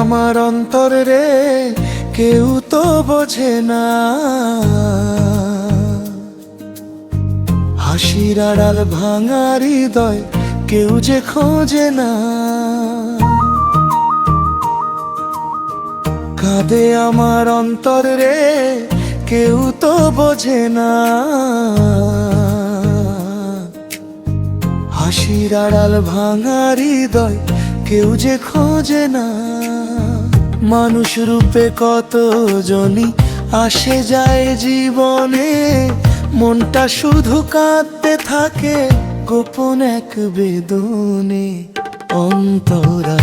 আমার অন্তর রে, কেউ তো বোঝে না। হাসির আড়াল ভাঙা হৃদয় কেউ যে খোঁজে না। কাঁদে আমার অন্তর রে, কেউ তো বোঝে না। হাসির আড়াল ভাঙা হৃদয় কেউ যে খোঁজে না। মানুষ রূপে কত জনই আসে যায় জীবনে, মনটা শুধু কাঁদতে থাকে গোপন এক বেদনে। অন্তরা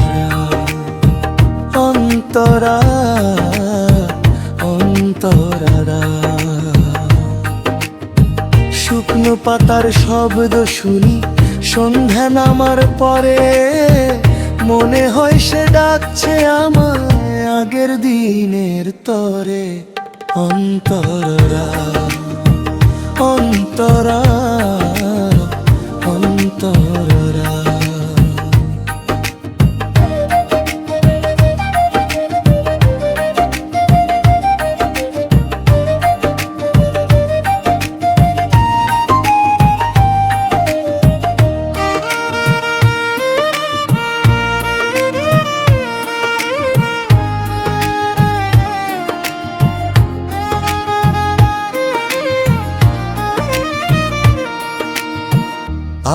অন্তরা অন্তরা, শুকনো পাতার শব্দ শুনি সন্ধ্যা নামার পরে, মনে হয় সে ডাকছে আমায় আগের দিনের তরে। অন্তরা অন্তরা অন্তরা।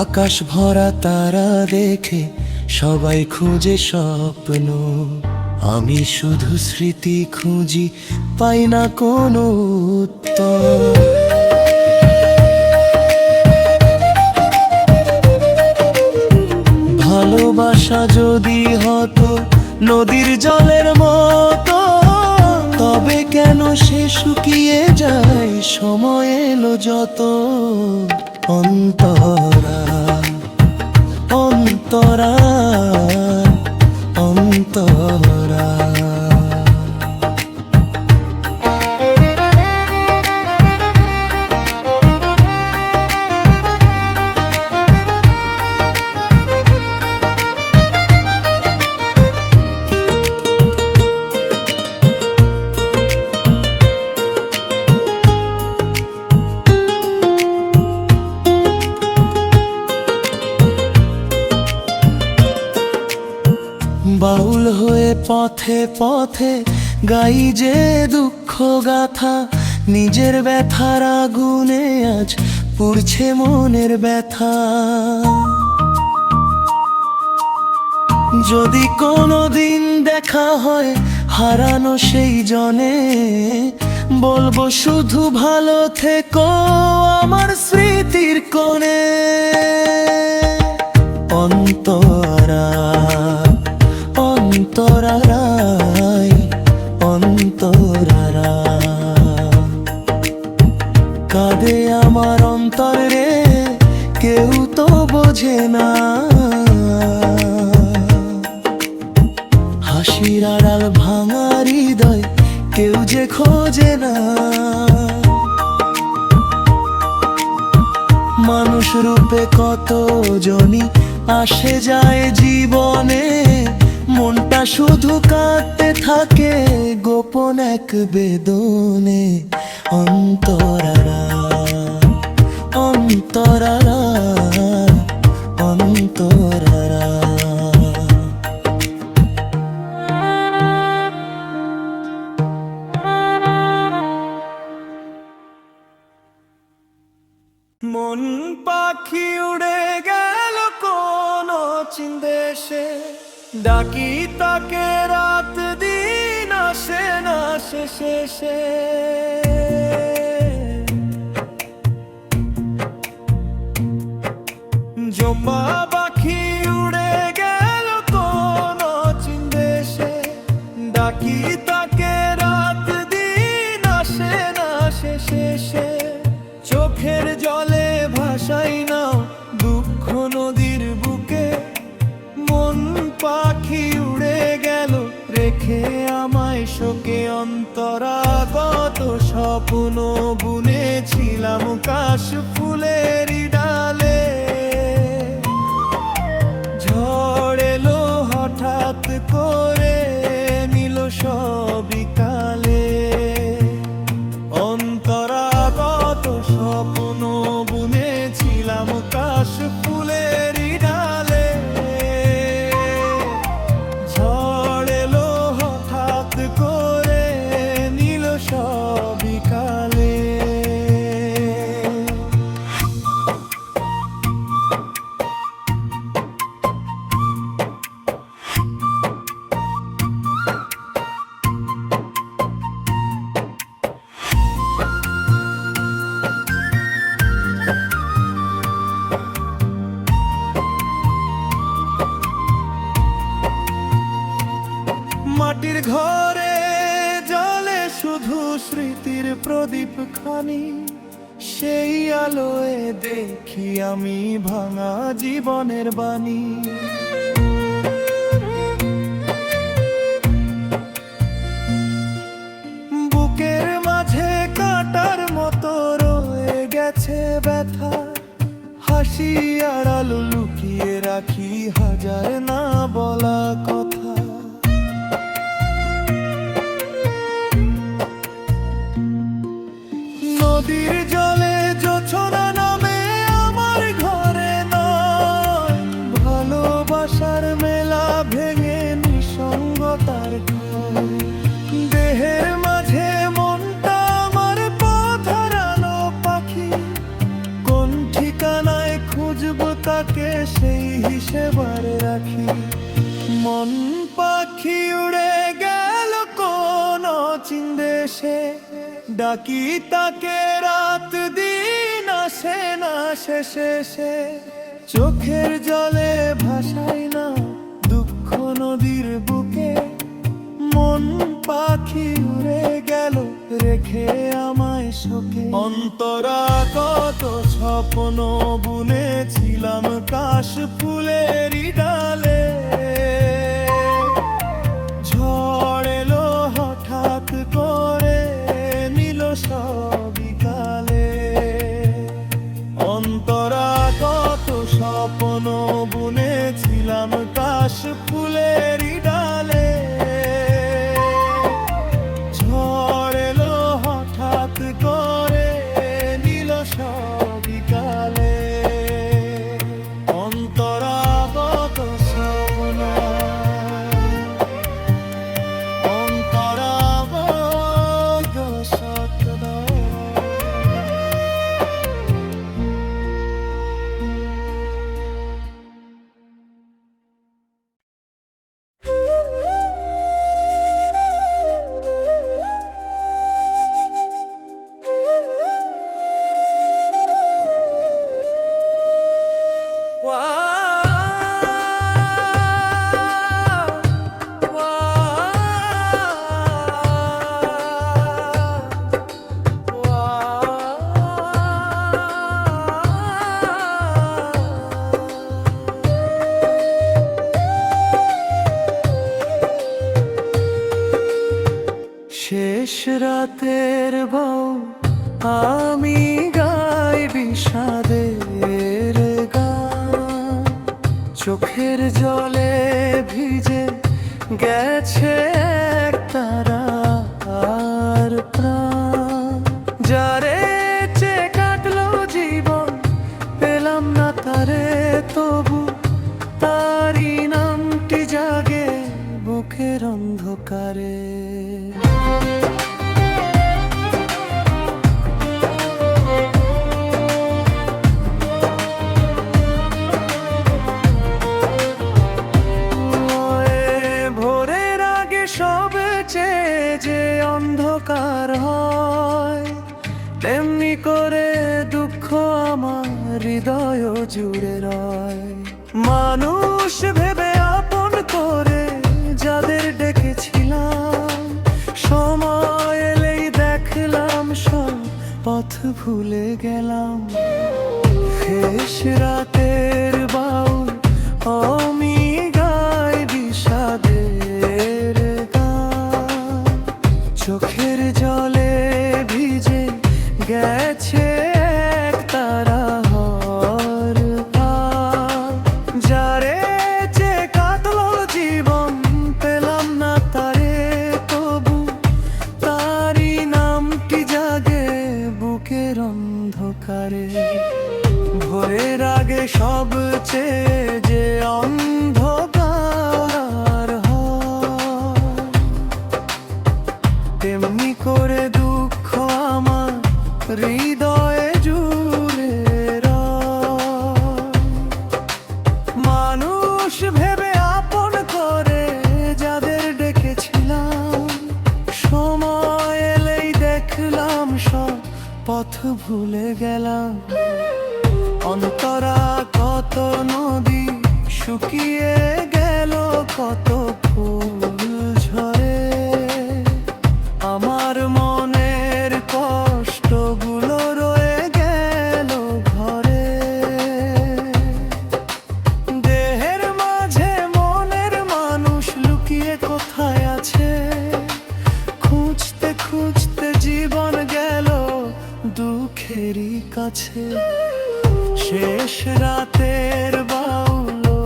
আকাশ ভরা তারা দেখে সবাই খুঁজে স্বপ্ন, আমি শুধু স্মৃতি খুঁজি, পাই না কোনো উত্তর। ভালোবাসা যদি হতো নদীর জলের মতো, তবে কেন সে শুকিয়ে যায় সময় এলো যত। অন্তরা অন্তরা অন্তরা। বাউল হয়ে পথে পথে গাই যে দুঃখ গাথা, নিজের ব্যথার আগুনে আজ পুড়ছে মনের ব্যথা। যদি কোনোদিন দেখা হয় হারানো সেই জনে, বলবো শুধু ভালো থেকো আমার স্মৃতির কোণে। অন্তরা অন্তরারাই অন্তরারা, কাঁদে আমার অন্তর রে, কেউ তো বোঝে না। হাসির আড়াল ভাঙা হৃদয় কেউ যে খোঁজে না। মানুষ রূপে কত জনই আসে যায় জীবনে, মনটা শুধু কাঁদতে থাকে গোপন এক বেদনে। অন্তরারা অন্তরারা অন্তরারা। মন পাখি উড়ে গেল কোন চিন দেশে, ডাকি তাকে রাত দিন আসে না শেষে। জম্মা পাখি উড়ে গেল কোন চিন দেশে, ডাকি তাকে রাত দিন আসে না শেষে। চোখের জলে ভাসাই নাও দুঃখ নদীর বুকে, মন পাখি উড়ে গেল রেখে আমায় শোকে। অন্তরা কত স্বপ্ন বুনেছিলাম কাশ ফুলের ডালে, ঝড় এলো হঠাৎ করে স্মৃতির প্রদীপ খানি, সেই আলোয় দেখি আমি ভাঙা জীবনের বাণী। বুকের মাঝে কাঁটার মতো রয়ে গেছে ব্যথা, হাসি আড়াল লুকিয়ে রাখি হাজার না বলা কথা। নদীর জলে জোছনা নামে আমার ঘরে নয়, ভালোবাসার মেলা ভেঙে নিঃসঙ্গতার ঘর। দেহের মাঝে মনটা আমার পথ হারানো পাখি, কোন ঠিকানায় খুঁজবো তাকে সেই হিসেব আর রাখি। মন পাখি উড়ে গেল কোন অচিন দেশে, ডাকি তাকে রাত দিন আসে না শেষে সে। চোখের জলে ভাসাই না দুঃখ নদীর বুকে, মন পাখি উড়ে গেল রেখে আমায় শোকে। অন্তরা কত স্বপ্ন বুনেছিলাম কাশ ফুলেরই ডালে, ঝড় এলো হঠাৎ করে নিল সবই কালে। অন্তরা কত স্বপ্ন বুনেছিলাম কাশ ফুলেরই ডালে, ঝড় এলো হঠাৎ করে নিল সবই কালে। অন্তরা কত স্বপ্ন, অন্তরা কত স্বপ্ন। শেষ রাতের বউ আমি গাই বিষাদের গান, চোখের জলে ভিজে গেছে এক তারা আর প্রাণ। যারে চে কাটলো জীবন পেলাম না তারে, তবু তারি নামটি জাগে বুকের অন্ধকারে। ভোরের আগে সবচেয়ে যে অন্ধকার হয়, তেমনি করে দুঃখ আমার হৃদয় জুড়ে রয়। মানুষ ভেবে আপন করে যাদের ডেকেছিলাম, সময় এলেই দেখলাম সব পথ ভুলে গেলাম। শেষ রাতের বাউল আমি গাই বিষাদের গান, চোখের জলে ভিজে গেছে এক তারা হর পার। যারে চে কাটলো জীবন পেলাম না তারে, তবু তারি নামটি জাগে বুকের অন্ধকারে। ভোরের আগে সবচেয়ে যে অন্ধকার হয়, তেমনি করে দুঃখ আমার হৃদয়ে জুড়ে রয়। মানুষ ভেবে আপন করে যাদের ডেকেছিলাম, সময় এলেই দেখলাম সব পথ ভুলে গেলাম। অন্তরা কত নদী শুকিয়ে গেল, কত ফুল ঝরে আমার মনে দুঃখেরই কাছে। শেষ রাতের বাউলো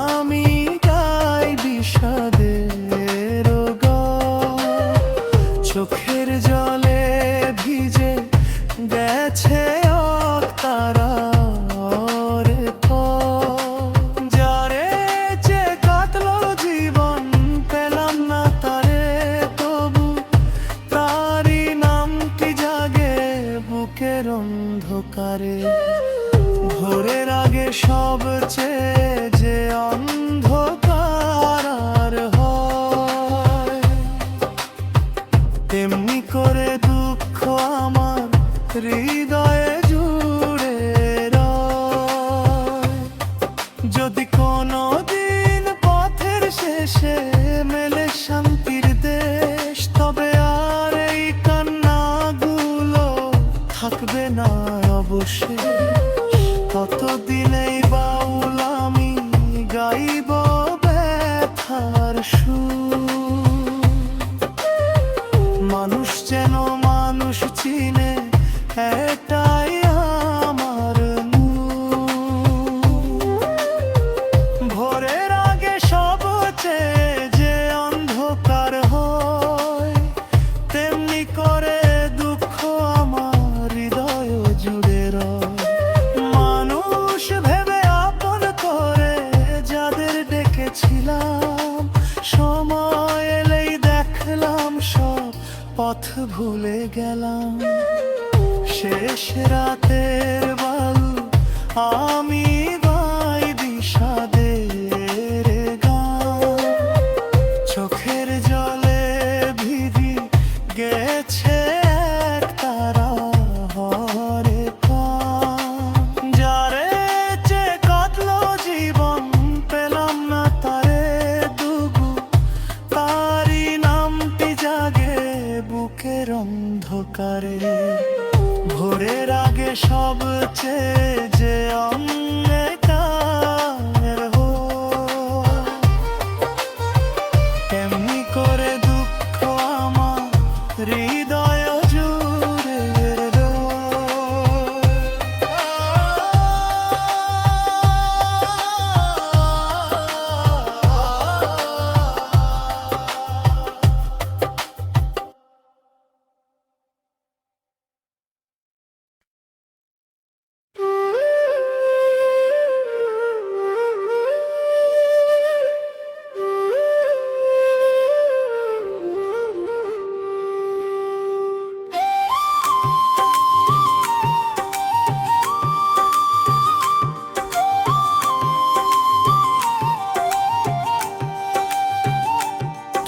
আমি গাই বিষাদের গান। চোখের জলে ভিজে গেছে অক্তারা যারে যে কাটলো জীবন পেলাম না তারে, তবু তারই নামটি জাগে বুকের অন্ধকারে। ভোরের আগে সবচেয়ে যে অন্ধকার আর হয়, তেমনি করে দুঃখ আমার হৃদয়ে জুড়ে রয়। যদি কোনো দিন পথের শেষে মেলে শান্তির দেশ, তবে আর এই কান্নাগুলো থাকবে না অবশ্যই। ততদিন এই বাউল আমি গাইব ব্যথার সুর। মানুষ যেন মানুষ চিনে এটাই আমার মূল। ভোরের আগে সবচেয়ে যে অন্ধকার হয়, তেমনি করে দুঃখ আমার হৃদয় জুড়ে রয়। মানুষ ভেবে আপন করে যাদের ডেকেছিলাম, সময় এলেই দেখলাম সব পথ ভুলে গেলাম। শেষ রাতের বালু আমি গাই বিষাদের গান। চোখের জলে ভিজি গেছে একতারা হরে কান। যারে যে কাটলো জীবন পেলাম না তারে, দুগু তারই নামটি জাগে বুকের অন্ধকারে। ভোরের আগে সবচেয়ে যে অন্ধকার হয়, তেমনি করে দুঃখ আমার হৃদয় জুড়ে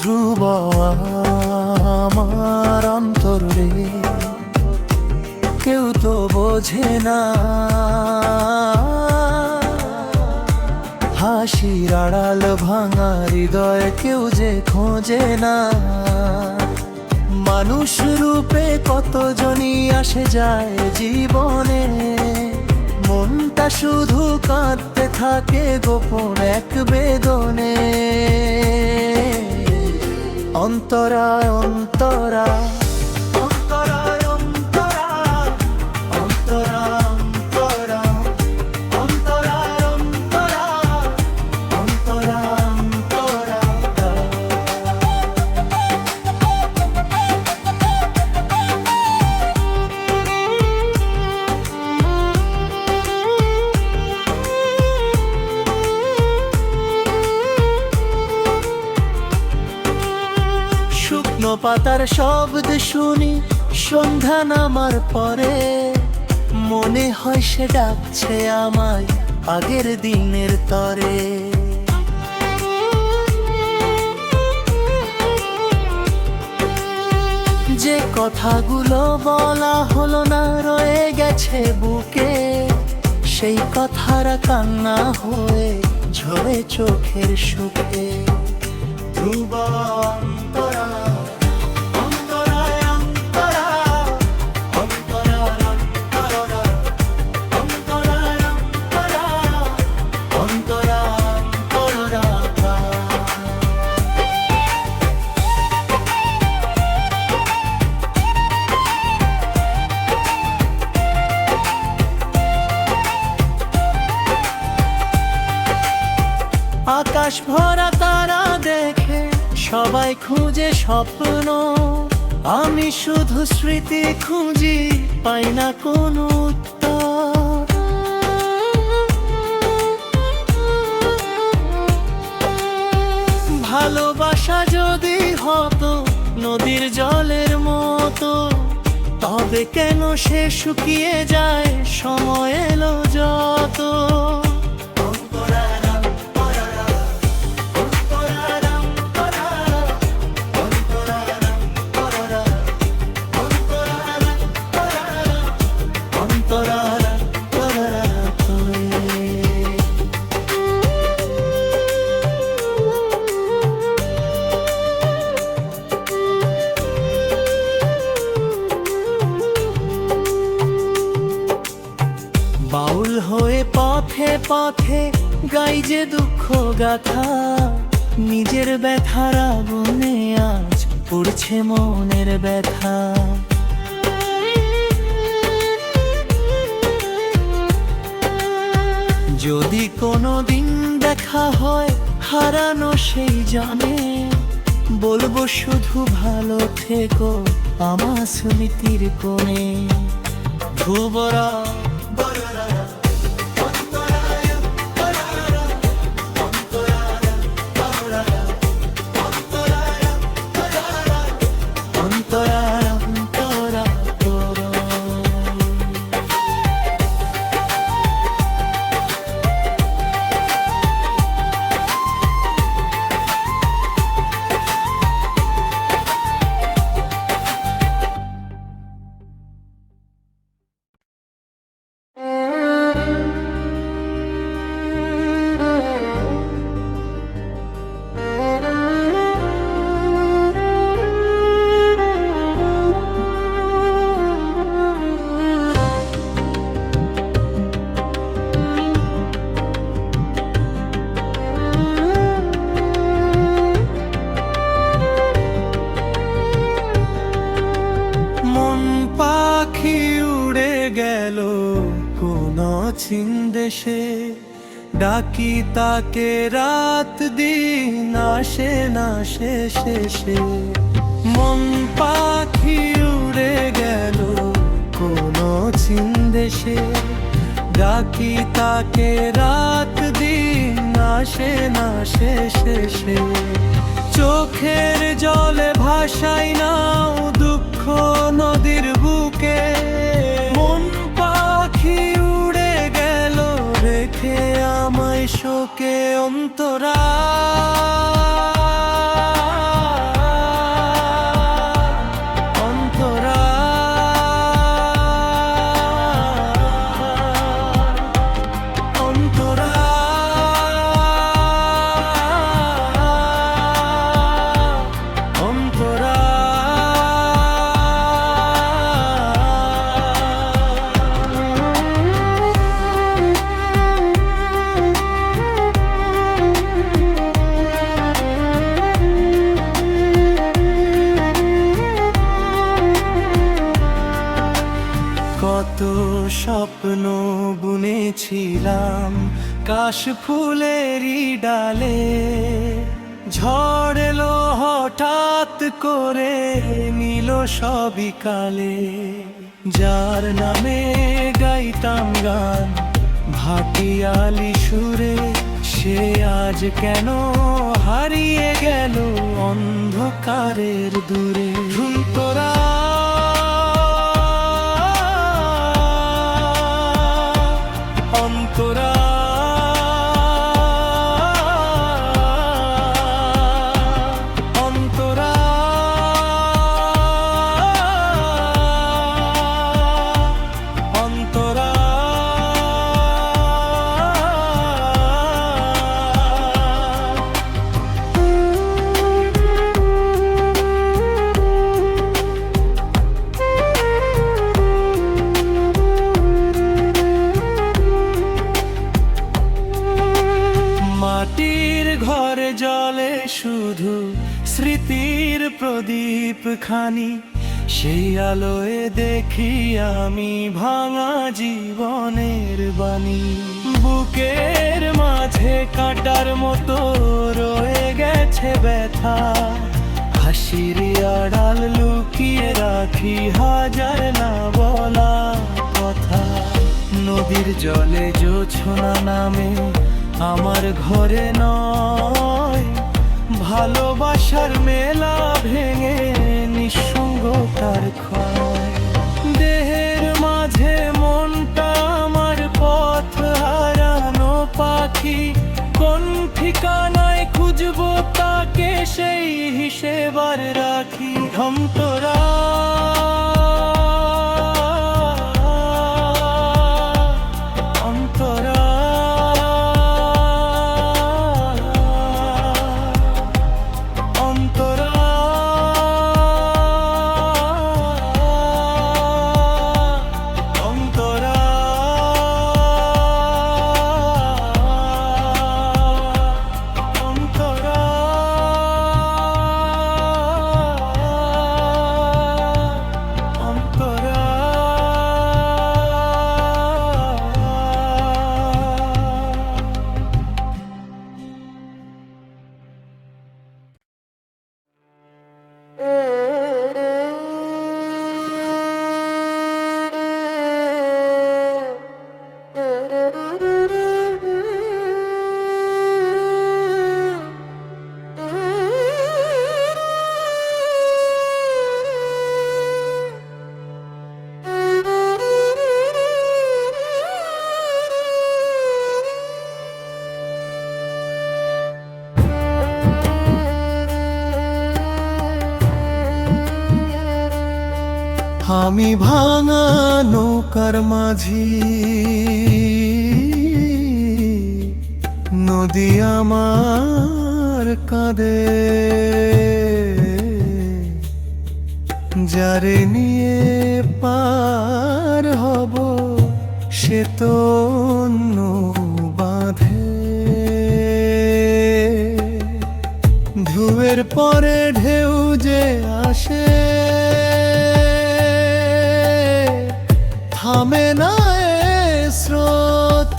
ধ্রুব আমার অন্তর রে, কেউ তো বোঝে না। হাসির আড়াল ভাঙা হৃদয় কেউ যে খোঁজে না। মানুষ রূপে কতজনই আসে যায় জীবনে, মনটা শুধু কাঁদতে থাকে গোপন এক বেদনে। অন্তরা অন্তরা অন্তরা অন্তরা অন্তরা অন্তরা অন্তরা অন্তরা অন্তরা শুকনো পাতার শব্দ শুনি সন্ধ্যা নামার পরে, মনে হয় সে ডাকছে আমায় আগের দিনের তরে। যে কথাগুলো বলা হলো না রয়ে গেছে বুকে, সেই কথারা কান্না হয়ে ঝরে চোখের সুখে। ধ্রুব অন্তরা অন্তরা অন্তরা অন্তরা অন্তরা অন্তরা অন্তরা অন্তরা অন্তরা। আকাশ ভরা তারা দেখে সবাই খুঁজে স্বপ্ন, আমি শুধু স্মৃতি খুঁজি, পাই না কোনো উত্তর। ভালোবাসা যদি হতো নদীর জলের মতো, তবে কেন সে শুকিয়ে যায় সময় এলো যত। বাউল হয়ে পথে পথে গাই যে দুঃখ গাথা, নিজের ব্যথার আগুনে আজ পড়ছে মনের ব্যথা। যদি কোনো দিন দেখা হয় হারানো সেই জানে, বলবো শুধু ভালো থেকো আমার স্মৃতির কোণে। ধ্রুবরা গেল কোন চিন দেশে, ডাকি তাকে রাত দিন আসে না শেষে। মন পাখি উড়ে গেল কোন চিন দেশে, ডাকি তাকে রাত দিন আসে না শেষে। চোখের জলে ভাসাই নাও দুঃখ নদীর বুকে, মন পাখি উড়ে গেল রেখে আমায় শোকে অন্তরা। কত স্বপ্ন বুনেছিলাম কাশ ফুলেরই ডালে, ঝড় এলো হঠাৎ করে নিল সবই কালে। যার নামে গাইতাম গান ভাটিয়ালি সুরে, সে আজ কেন হারিয়ে গেল অন্ধকারের দূরে। তোরা অন্তরা অন্তরা অন্তরা মাটির ঘরে জ্বলে শুধু স্মৃতির প্রদীপ খানি, সেই আলোয় দেখি আমি ভাঙা জীবনের বাণী। বুকের মাঝে কাঁটার মতো রয়ে গেছে ব্যথা, হাসির আড়াল লুকিয়ে রাখি হাজার না বলা কথা। নদীর জলে জোছনা নামে আমার ঘরে নয়, ভালোবাসার মেলা ভেঙে নিঃসঙ্গতার ক্ষয়। দেহের মাঝে মনটা আমার পথ হারানো পাখি, কোন ঠিকানায় খুঁজবো তাকে সেই হিসেব আর রাখি। অন্তরা অন্তরা অন্তরা অন্তরা অন্তরা অন্তরা। আমি ভাঙা নৌকার মাঝি, নদী আমার কাঁদে, যারে নিয়ে পার হব সে তো অন্য বাঁধে। ঢেউয়ের পরে ঢেউ যে আসে, থামে না এ স্রোত,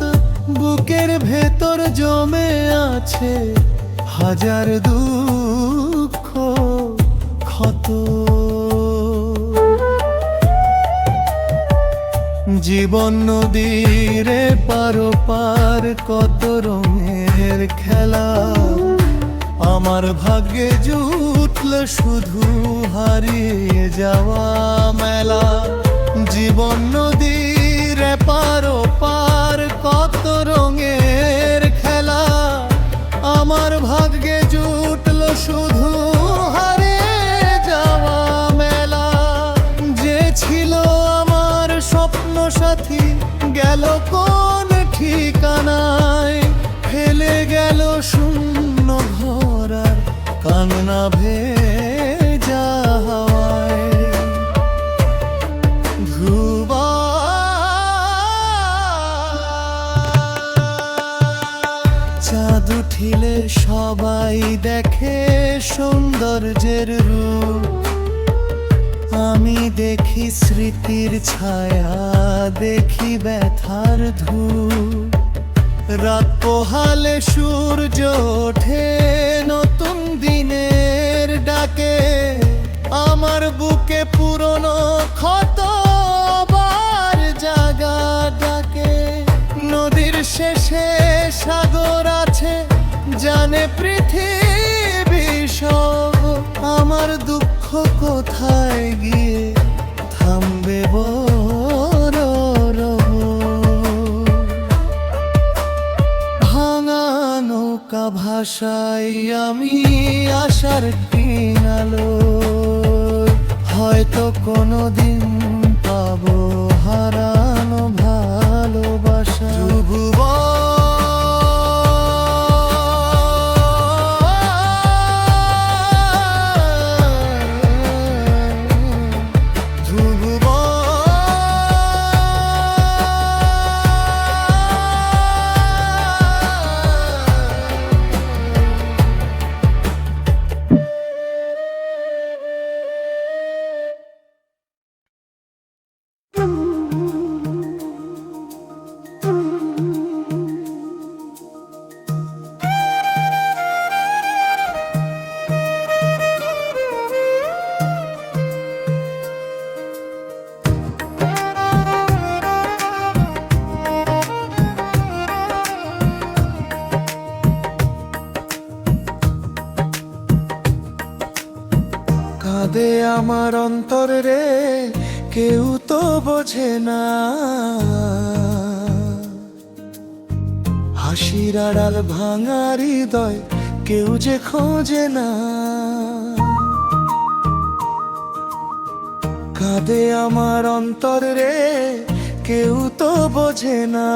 বুকের ভেতর জমে আছে হাজার দুঃখ ক্ষত। জীবন নদীর পার কত রঙের খেলা, আমার ভাগ্যে জুটল শুধু হারিয়ে যাওয়া মেলা। জীবন নদীর পার কত রঙের খেলা, আমার ভাগ্যে জুটল শুধু হারিয়ে যাওয়া মেলা। যে ছিল আমার স্বপ্ন সাথী গেল কোন ঠিকানায়, ফেলে গেল শূন্য ঘর আর কান্না ভেজা হাওয়ায়। চাঁদ উঠিলে সবাই দেখে সৌন্দর্যের রূপ, আমি দেখি স্মৃতির ছায়া, দেখি ব্যথার ধূপ। রাত পোহালে সূর্য ওঠে নতুন দিনের ডাকে, আমার বুকে পুরনো ক্ষত আবার জাগা ডাকে। নদীর শেষে সাগর আছে, জানে পৃথিবী সব, আমার দুঃখ কোথায় গিয়ে থামবে বড় রব। ভাঙা নৌকা ভাষাই আমি আশার কিনালো, হয়তো কোনোদিন পাবো হারানো ভালোবাসা। আমার অন্তর রে কেউ তো বোঝে না, হাসির আড়াল ভাঙা হৃদয় কেউ যে খোঁজে না। কাঁদে আমার অন্তর রে কেউ তো বোঝে না,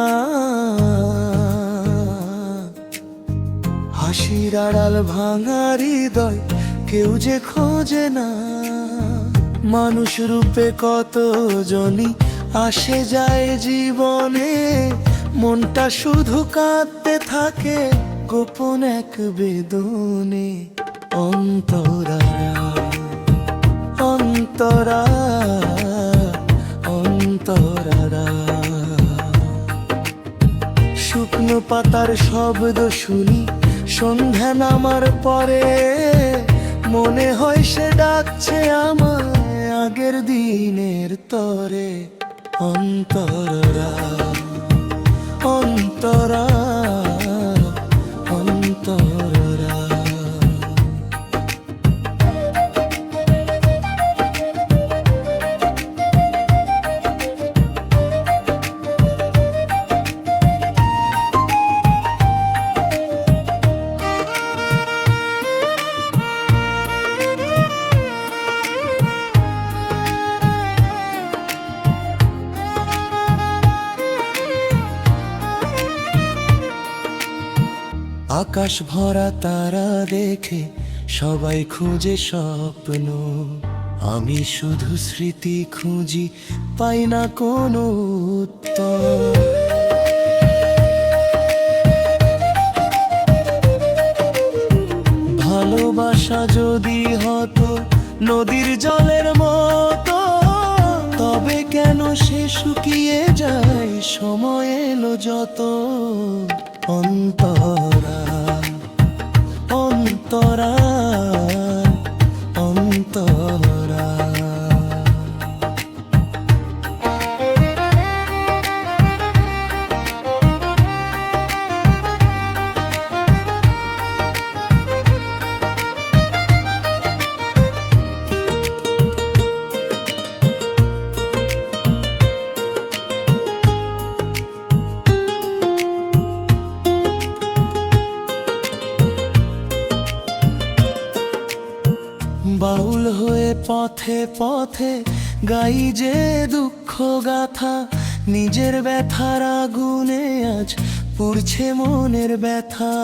হাসির আড়াল ভাঙা হৃদয় কেউ যে খোঁজে না। মানুষ রূপে কত জনই আসে যায় জীবনে, মনটা শুধু কাঁদতে থাকে গোপন এক বেদনে। অন্তরা অন্তরা অন্তরা, শুকনো পাতার শব্দ শুনি সন্ধ্যা নামার পরে, মনে হয় সে ডাকছে আমায় আগের দিনের তরে। অন্তরা অন্তরা অন্তরা, আকাশ ভরা তারা দেখে সবাই খুঁজে স্বপ্ন, আমি শুধু স্মৃতি খুঁজি পাই না কোনো উত্তর। ভালোবাসা যদি হতো নদীর জলের মতো, তবে কেন সে শুকিয়ে যায় সময় এলো যত। অন্তরা অন্তরা অন্তরা, বাউল হয়ে পথে পথে গাই যে দুঃখ গাথা, নিজের ব্যথার আগুনে আজ পুড়ছে মনের ব্যথা।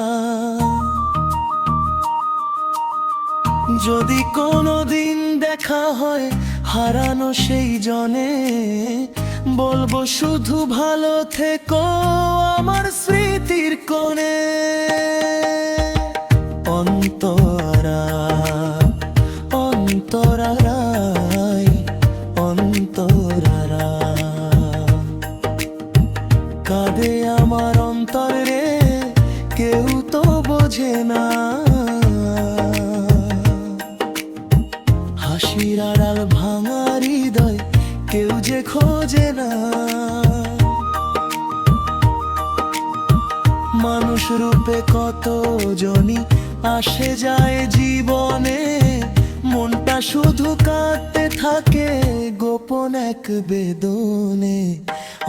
যদি কোনোদিন দেখা হয় হারানো সেই জনে, বলবো শুধু ভালো থেকো আমার স্মৃতির কোণে। অন্তরা অন্তরারাই অন্তরারা, কাঁদে আমার অন্তর রে কেউ তো বোঝে না, হাসির আড়াল ভাঙা হৃদয় কেউ যে খোঁজে না। মানুষ রূপে কত জনই আসে যায় জীবনে, মনটা শুধু কাঁদতে থাকে গোপন এক বেদনে।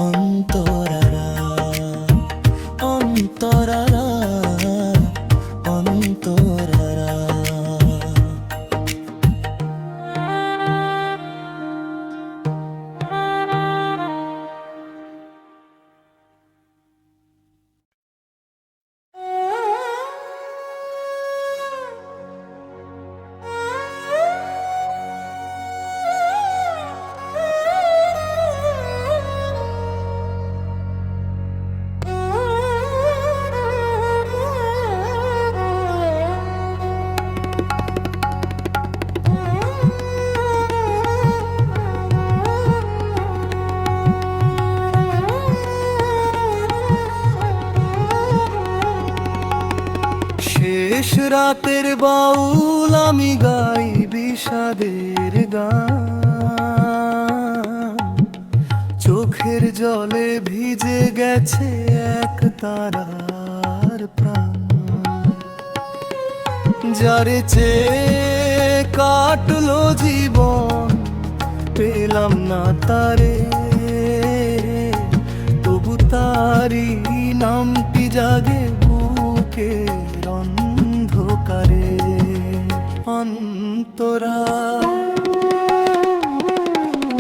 অন্তরারা অন্তরারা অন্তরারা, শেষ রাতের বাউল আমি গাই বিষাদের গান, চোখের জলে ভিজে গেছে এক তারার প্রাণ। যারে চেয়ে কাটলো জীবন, পেলাম না তারে, তবু তারি নামটি জাগে বুকের অন্ধকারে। অন্তরা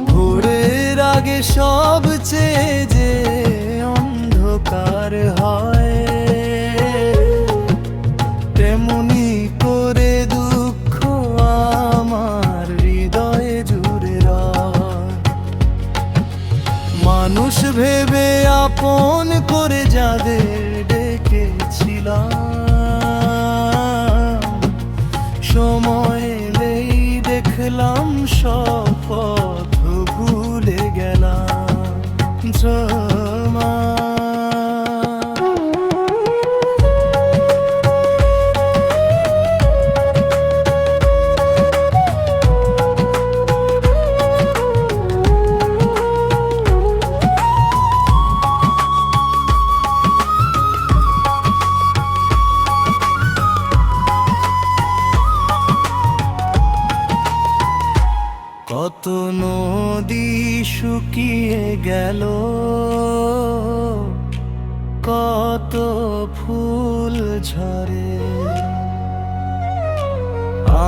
ভোরের আগে সব চেয়ে যে অন্ধকার হয়, তেমনি করে দুঃখ আমার হৃদয়ে জুড়ে রয়। মানুষ ভেবে আপন করে যাদের ডেকেছিলাম, সময় এলেই দেখলাম সব পথ ভুলে গেলাম। ঝমা কত নদী শুকিয়ে গেল, কত ফুল ঝরে,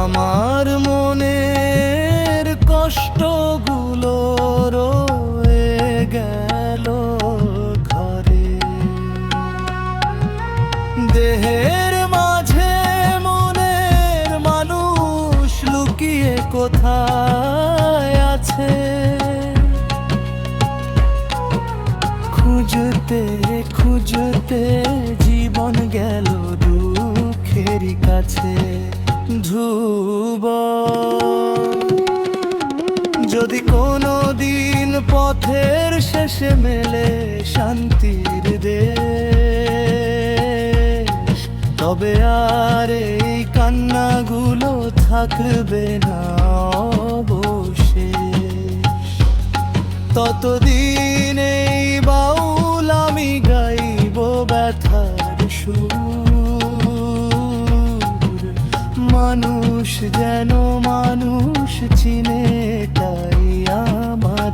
আমার মনের কষ্টগুলো রয়ে গেল ঘরে। দেহের মাঝে মনের মানুষ লুকিয়ে কোথায় আছে, খুঁজতে খুঁজতে জীবন গেল দুঃখের কাছে। ধ্রুব যদি কোনো দিন পথের শেষে মেলে শান্তির দেশ, তবে আর এই কান্নাগুলো থাকবে না অবশেষ। ততদিন এই বাউল আমি গাইব ব্যথার সুর, মানুষ যেন মানুষ চিনে, তাই আমার